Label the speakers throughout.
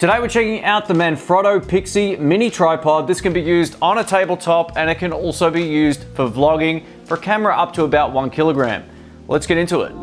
Speaker 1: Today we're checking out the Manfrotto Pixi mini tripod. This can be used on a tabletop and it can also be used for vlogging for a camera up to about 1 kilogram. Let's get into it.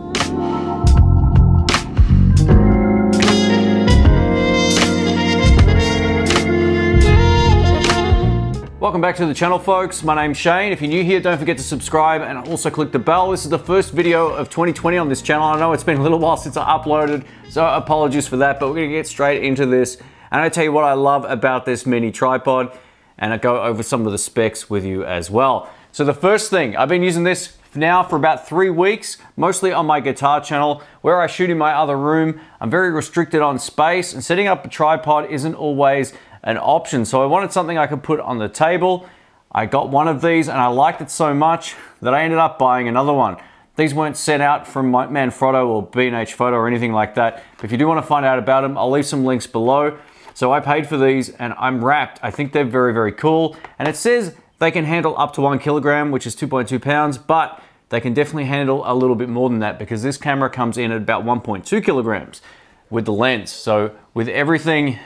Speaker 1: Welcome back to the channel, folks. My name's Shane. If you're new here, don't forget to subscribe and also click the bell. This is the first video of 2020 on this channel. I know it's been a little while since I uploaded, so apologies for that, but we're gonna get straight into this. And I tell you what I love about this mini tripod, and I go over some of the specs with you as well. So the first thing, I've been using this now for about 3 weeks, mostly on my guitar channel. Where I shoot in my other room, I'm very restricted on space, and setting up a tripod isn't always an option. So I wanted something I could put on the table. I got one of these and I liked it so much that I ended up buying another one. These weren't sent out from Manfrotto or B&H Photo or anything like that. But if you do want to find out about them, I'll leave some links below. So I paid for these and I'm wrapped. I think they're very, very cool. And it says they can handle up to 1 kilogram, which is 2.2 pounds, but they can definitely handle a little bit more than that because this camera comes in at about 1.2 kilograms with the lens. So with everything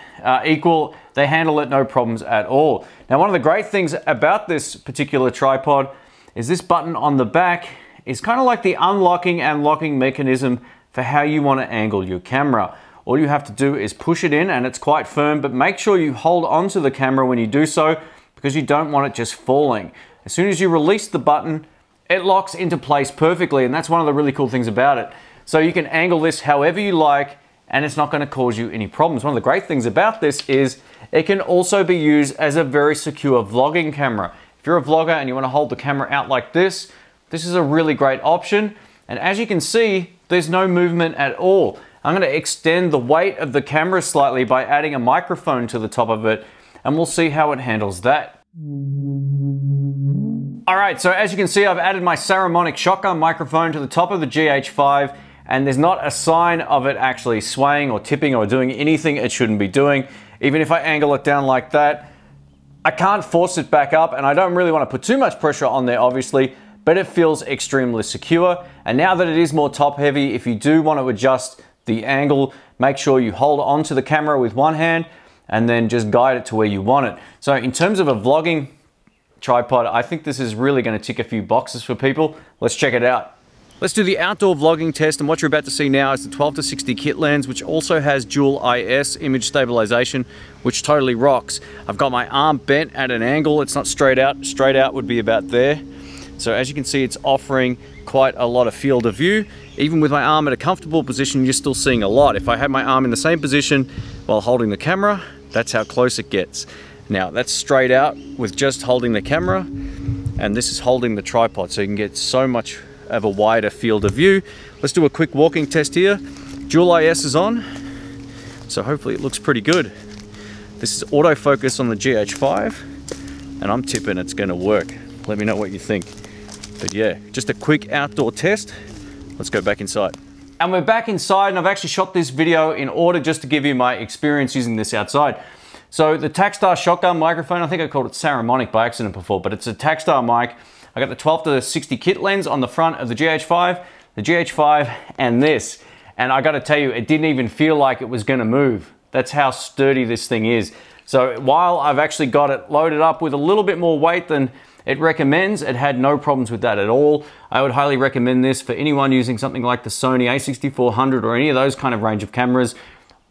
Speaker 1: equal, they handle it no problems at all. Now, one of the great things about this particular tripod is this button on the back is kind of like the unlocking and locking mechanism for how you want to angle your camera. All you have to do is push it in and it's quite firm, but make sure you hold onto the camera when you do so because you don't want it just falling. As soon as you release the button, it locks into place perfectly, and that's one of the really cool things about it. So you can angle this however you like, and it's not going to cause you any problems. One of the great things about this is it can also be used as a very secure vlogging camera. If you're a vlogger and you want to hold the camera out like this, this is a really great option. And as you can see, there's no movement at all. I'm going to extend the weight of the camera slightly by adding a microphone to the top of it, and we'll see how it handles that. All right, so as you can see, I've added my Saramonic shotgun microphone to the top of the GH5, and there's not a sign of it actually swaying or tipping or doing anything it shouldn't be doing. Even if I angle it down like that, I can't force it back up, and I don't really want to put too much pressure on there, obviously, but it feels extremely secure. And now that it is more top heavy, if you do want to adjust the angle, make sure you hold onto the camera with one hand and then just guide it to where you want it. So in terms of a vlogging tripod, I think this is really going to tick a few boxes for people. Let's check it out. Let's do the outdoor vlogging test, and what you're about to see now is the 12-60 kit lens, which also has dual IS image stabilization, which totally rocks. I've got my arm bent at an angle. It's not straight out. Straight out would be about there. So as you can see, it's offering quite a lot of field of view. Even with my arm at a comfortable position, you're still seeing a lot. If I had my arm in the same position while holding the camera, that's how close it gets. Now that's straight out with just holding the camera, and this is holding the tripod, so you can get so much of a wider field of view. Let's do a quick walking test here. Dual IS is on, so hopefully it looks pretty good. This is autofocus on the GH5, and I'm tipping it's gonna work. Let me know what you think. But yeah, just a quick outdoor test. Let's go back inside. And we're back inside, and I've actually shot this video in order just to give you my experience using this outside. So the Takstar shotgun microphone, I think I called it Saramonic by accident before, but it's a Takstar mic. I got the 12-60 kit lens on the front of the GH5, and this. And I gotta tell you, it didn't even feel like it was gonna move. That's how sturdy this thing is. So while I've actually got it loaded up with a little bit more weight than it recommends, it had no problems with that at all. I would highly recommend this for anyone using something like the Sony a6400 or any of those kind of range of cameras,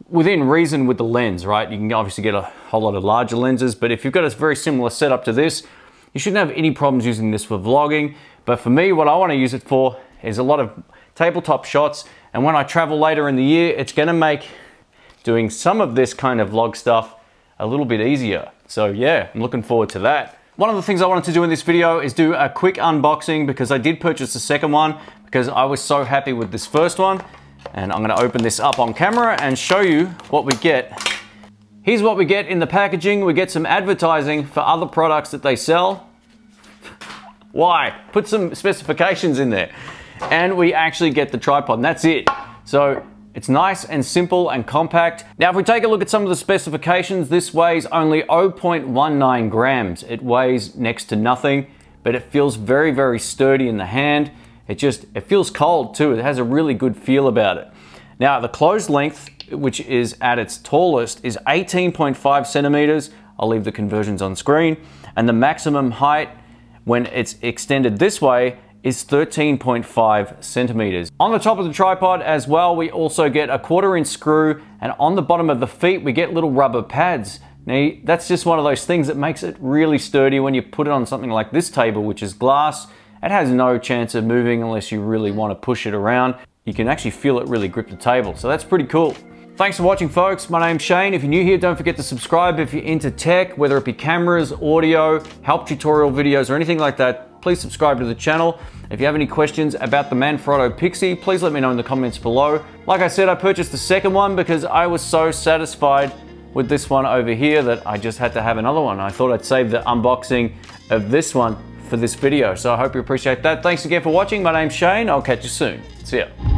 Speaker 1: within reason with the lens, right? You can obviously get a whole lot of larger lenses, but if you've got a very similar setup to this, you shouldn't have any problems using this for vlogging. But for me, what I want to use it for is a lot of tabletop shots. And when I travel later in the year, it's going to make doing some of this kind of vlog stuff a little bit easier. So yeah, I'm looking forward to that. One of the things I wanted to do in this video is do a quick unboxing because I did purchase the second one because I was so happy with this first one. And I'm going to open this up on camera and show you what we get. Here's what we get in the packaging. We get some advertising for other products that they sell. Why? Put some specifications in there. And we actually get the tripod, and that's it. So it's nice and simple and compact. Now, if we take a look at some of the specifications, this weighs only 0.19 grams. It weighs next to nothing, but it feels very, very sturdy in the hand. It feels cold too. It has a really good feel about it. Now, the closed length which is at its tallest, is 18.5 centimeters. I'll leave the conversions on screen. And the maximum height when it's extended this way is 13.5 centimeters. On the top of the tripod as well, we also get a 1/4-inch screw, and on the bottom of the feet, we get little rubber pads. Now, that's just one of those things that makes it really sturdy when you put it on something like this table, which is glass. It has no chance of moving unless you really want to push it around. You can actually feel it really grip the table, so that's pretty cool. Thanks for watching, folks. My name's Shane. If you're new here, don't forget to subscribe. If you're into tech, whether it be cameras, audio, help tutorial videos, or anything like that, please subscribe to the channel. If you have any questions about the Manfrotto Pixi, please let me know in the comments below. Like I said, I purchased the second one because I was so satisfied with this one over here that I just had to have another one. I thought I'd save the unboxing of this one for this video. So I hope you appreciate that. Thanks again for watching. My name's Shane. I'll catch you soon. See ya.